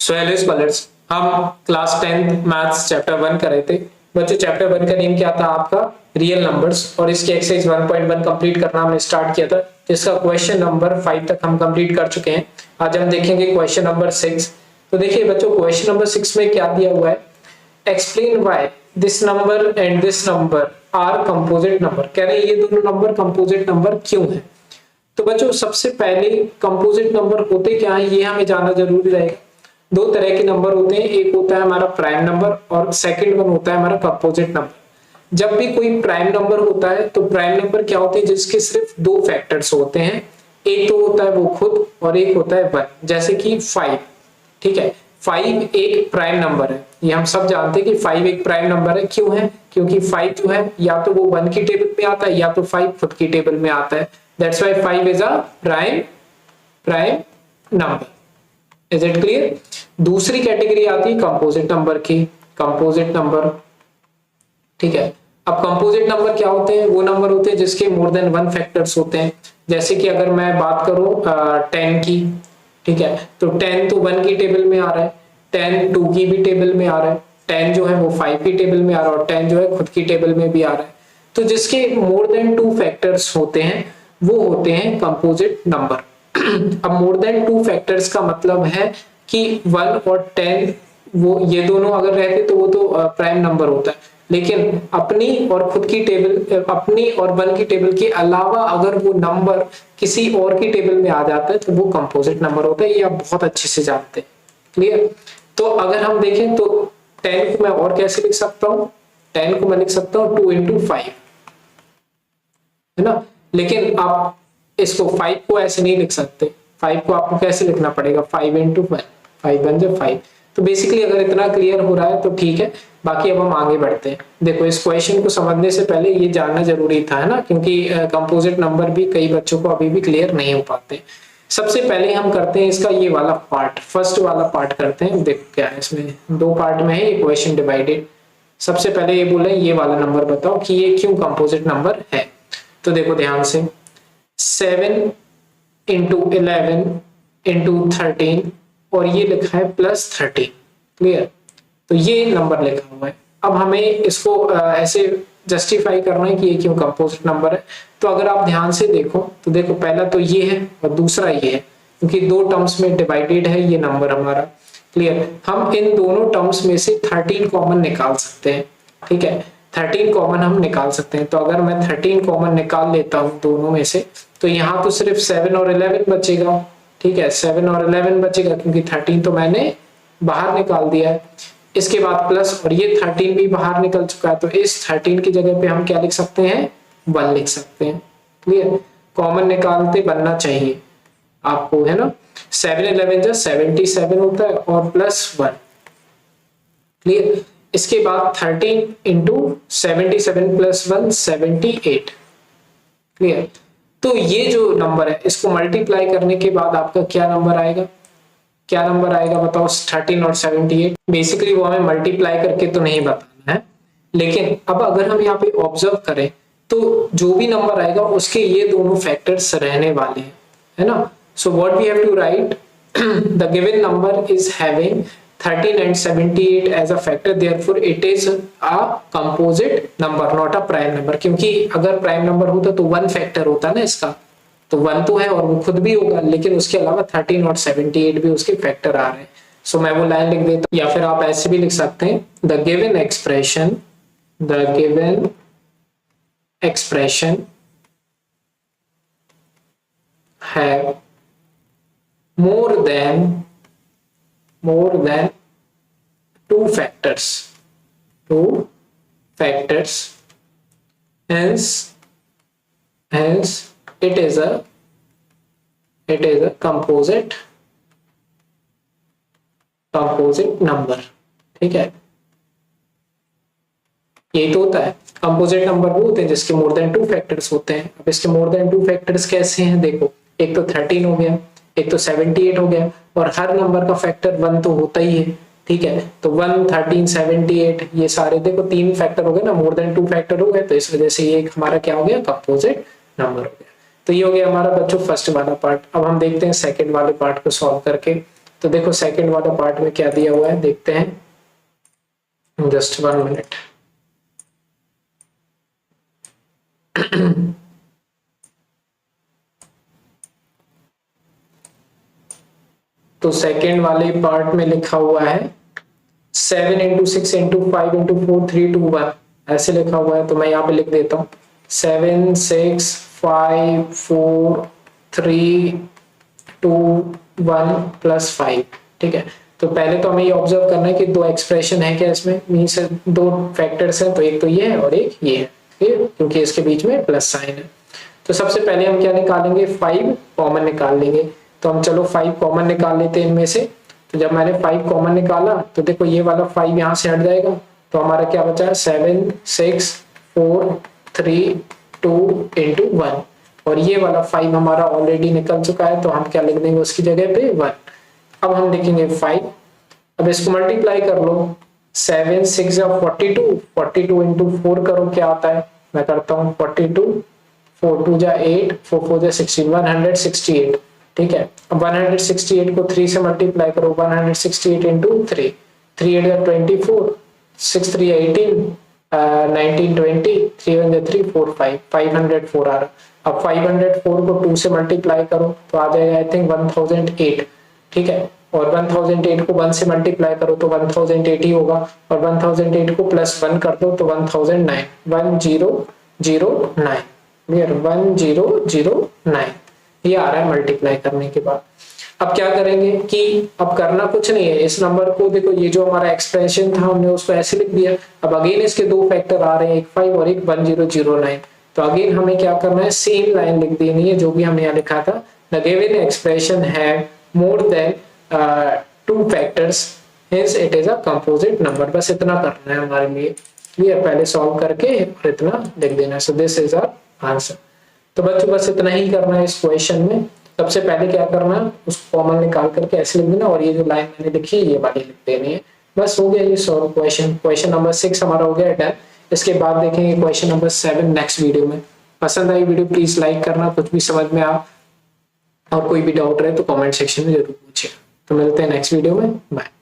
So hello scholars, हम class 10 maths chapter 1 कर रहे थे। बच्चों चैप्टर 1 का नेम क्या था आपका? Real numbers. और इसके एक्सरसाइज 1.1 कंप्लीट करना हमने स्टार्ट किया था, जिसका क्वेश्चन नंबर 5 तक हम कंप्लीट कर चुके हैं। आज हम देखेंगे क्वेश्चन नंबर 6। तो देखिए बच्चों, क्वेश्चन नंबर 6 में क्या दिया हुआ है? Explain why this number and this number are composite number. कह रहे हैं ये दोनों नंबर कंपोजिट नंबर क्यों है। तो बच्चों सबसे पहले कंपोजिट नंबर होते क्या है ये हमें जानना जरूरी रहेगा। दो तरह के नंबर होते हैं, एक होता है हमारा प्राइम नंबर और सेकंड वन होता है हमारा कंपोजिट नंबर। जब भी कोई प्राइम नंबर होता है तो प्राइम नंबर क्या होते हैं? जिसके सिर्फ दो फैक्टर्स होते हैं, एक तो होता है वो खुद और एक होता है वन। जैसे कि 5, ठीक है, 5 एक प्राइम नंबर है, ये हम सब जानते हैं कि 5 एक प्राइम नंबर है। क्यों है? क्योंकि 5 जो है या तो वो 1 की टेबल में आता है या तो 5 खुद की टेबल में आता है। That's why 5 is a prime number. Is it clear? दूसरी कैटेगरी आती है कंपोजिट नंबर की। कंपोजिट नंबर, ठीक है। अब कंपोजिट नंबर क्या होते हैं? वो नंबर होते हैं जिसके मोर देन वन फैक्टर्स होते हैं। जैसे कि अगर मैं बात करूं 10 की, ठीक है, तो 10 तो 1 की टेबल में आ रहा है, 10 2 की भी टेबल में आ रहा है, 10 जो है वो 5 की टेबल में आ रहा है और 10 जो है खुद की टेबल में भी आ रहा है। तो जिसके मोर देन 2 फैक्टर्स होते हैं वो होते हैं कंपोजिट नंबर। अब मोर देन 2 फैक्टर्स का मतलब है कि 1 और 10 वो ये दोनों अगर रहते तो वो तो प्राइम नंबर होता है, लेकिन अपनी और खुद की टेबल, अपनी और 1 की टेबल के अलावा अगर वो नंबर किसी और की टेबल में आ जाता है तो वो कंपोजिट नंबर होता है। ये आप बहुत अच्छे से जानते हैं। क्लियर? तो अगर हम देखें तो 10 को मैं और कैसे लिख सकता हूं? 10 को मैं लिख सकता हूं 2 into 5, है ना। लेकिन आप इसको 5 को ऐसे नहीं लिख सकते। 5 को आपको कैसे लिखना पड़ेगा? 5 into 1, 5 1 जो 5। तो बेसिकली अगर इतना क्लियर हो रहा है तो ठीक है, बाकी अब हम आगे बढ़ते हैं। देखो इस क्वेश्चन को समझने से पहले ये जानना जरूरी था, है ना, क्योंकि कंपोजिट नंबर भी कई बच्चों को अभी भी क्लियर नहीं हो पाते। सबसे पहले हम करते हैं इसका ये वाला पार्ट, फर्स्ट वाला पार्ट करते हैं। देखो क्या है, इसमें दो पार्ट में है ये क्वेश्चन डिवाइडेड। सबसे पहले ये बोले ये वाला नंबर बताओ कि ये क्यों कंपोजिट नंबर है। तो देखो ध्यान से, 7 into 11 into 13 और ये लिखा है +13। क्लियर? तो ये नंबर लिखा हुआ है। अब हमें इसको ऐसे जस्टिफाई करना है कि ये क्यों कंपोजिट नंबर है। तो अगर आप ध्यान से देखो तो देखो पहला तो ये है और दूसरा ये है, क्योंकि दो टर्म्स में डिवाइडेड है ये नंबर हमारा। क्लियर? हम इन दोनों टर्म्स में से 13 कॉमन निकाल सकते हैं, ठीक है, 13 कॉमन हम निकाल सकते हैं। तो अगर मैं 13 कॉमन निकाल लेता हूं दोनों में से तो यहाँ तो सिर्फ 7 और 11 बचेगा, ठीक है, 7 और 11 बचेगा क्योंकि 13 तो मैंने बाहर निकाल दिया है। इसके बाद प्लस और ये 13 भी बाहर निकल चुका है, तो इस 13 की जगह पे हम क्या लिख सकते हैं? 1 लिख सकते हैं। क्लियर? कॉमन निकालते बनना चाहिए आपको, है ना। 7 11 जो 77 होता है और +1। क्लियर? इसके बाद 13 into 77 + 1 78। क्लियर? तो ये जो नंबर है इसको मल्टीप्लाई करने के बाद आपका क्या नंबर आएगा? क्या नंबर आएगा बताओ? 13 और 78। बेसिकली वो हमें मल्टीप्लाई करके तो नहीं बताना है, लेकिन अब अगर हम यहाँ पे ऑब्जर्व करें तो जो भी नंबर आएगा उसके ये दोनों फैक्टर्स रहने वाले हैं, है ना। So what we have to write, the given number is having 13 and 78 as a factor, therefore it is a composite number, not a prime number। क्योंकि अगर प्राइम नंबर होता तो 1 फैक्टर होता ना इसका, तो 1 तो है और वो खुद भी होगा, लेकिन उसके अलावा 13 और 78 भी उसके फैक्टर आ रहे हैं। सो मैं वो लाइन लिख देता हूं, या फिर आप ऐसे भी लिख सकते हैं, the given expression have more than two factors, hence it is a composite number। ठीक है, यही तो होता है। कंपोजिट नंबर वो होते हैं जिसके मोर देन 2 फैक्टर्स होते हैं। अब इसके मोर देन 2 फैक्टर्स कैसे हैं? देखो, एक तो 13 हो गया, एक तो 78 हो गया, और हर नंबर का फैक्टर 1 तो होता ही है, ठीक है। तो 1 13 78 ये सारे देखो 3 फैक्टर हो गए ना, मोर देन 2 फैक्टर हो गए, तो इस वजह से ये हमारा क्या हो गया? कंपोजिट नंबर हो गया। तो ये हो गया हमारा बच्चों फर्स्ट वाला पार्ट। अब हम देखते हैं सेकंड वाले पार्ट को सॉल्व करके। तो देखो सेकंड वाला पार्ट में क्या दिया हुआ है देखते हैं, जस्ट 1 मिनट। तो सेकंड वाले पार्ट में लिखा हुआ है 7 इंटू 6 इंटू 5 इंटू 4 3 2 1 ऐसे लिखा हुआ है। तो मैं यहाँ पे लिख देता हूँ 7 6 5 4 3 2 1 प्लस 5। ठीक है, तो पहले तो हमें ये ऑब्जर्व करना है कि दो एक्सप्रेशन है क्या इसमें, मीन्स दो फैक्टर्स हैं, तो एक तो ये है और एक ये है, क्योंकि इसके बीच में प्लस साइन है। तो सबसे पहले हम क्या निकालेंगे, 5 कॉमन निकाल लेंगे। तो हम चलो 5 कॉमन निकाल लेते हैं इनमें से। तो जब मैंने 5 कॉमन निकाला तो देखो ये वाला 5 यहाँ से हट जाएगा, तो हमारा क्या बचा है 7 6 4 3 2 इंटू 1, और ये वाला 5 हमारा ऑलरेडी निकल चुका है, तो हम क्या लिख देंगे उसकी जगह पे 1। अब हम लिखेंगे 5, अब इसको मल्टीप्लाई कर लो, 7 6 42, 42 इंटू 4 करो क्या आता है, मैं करता हूँ 42, 4 2 जा 8, 4 4 जा 16, 168। ठीक है, अब 168 को 3 से मल्टीप्लाई करो, 168 इंटू 3, 3 8 जा 24, 6 3 18, 19 20, 3 1 जा 3 4 5, 504 आ रहा। अब 504 को 2 से मल्टीप्लाई करो तो आ जाएगा आई थिंक 1008। ठीक है, और 1008 को 1 से मल्टीप्लाई करो तो 1008 ही होगा, और 1008 को प्लस 1 कर दो तो 1009, 1009, 1009 ये आ रहा है मल्टीप्लाई करने के बाद। अब क्या करेंगे कि अब करना कुछ नहीं है, इस नंबर को देखो, ये जो हमारा एक्सप्रेशन था हमने उसको ऐसे लिख दिया। अब अगेन इसके दो फैक्टर आ रहे हैं, एक 5 और एक 1009। तो अगेन हमें क्या करना है, सेम लाइन लिख देनी है जो भी हमने यहाँ लिखा था, द गिवन एक्सप्रेशन है more than 2 factors, hence it is a composite number. बस इतना करना है हमारे लिए, क्लियर, पहले सॉल्व करके और इतना लिख देना है। So this is our answer. तो बच्चों बस इतना ही करना है इस क्वेश्चन में। सबसे पहले क्या करना है, उसको कॉमन निकाल करके ऐसे लिख देना, और ये जो लाइन मैंने लिखी है ये वाली लिख देनी है। बस हो गया ये सॉल्व क्वेश्चन। क्वेश्चन नंबर 6 हमारा हो गया डन। इसके बाद देखेंगे क्वेश्चन नंबर 7 नेक्स्ट वीडियो में। पसंद आई वीडियो प्लीज लाइक करना, कुछ भी समझ में आ और कोई भी डाउट रहे तो कमेंट सेक्शन में जरूर पूछिए। तो मिलते हैं नेक्स्ट वीडियो में, बाय।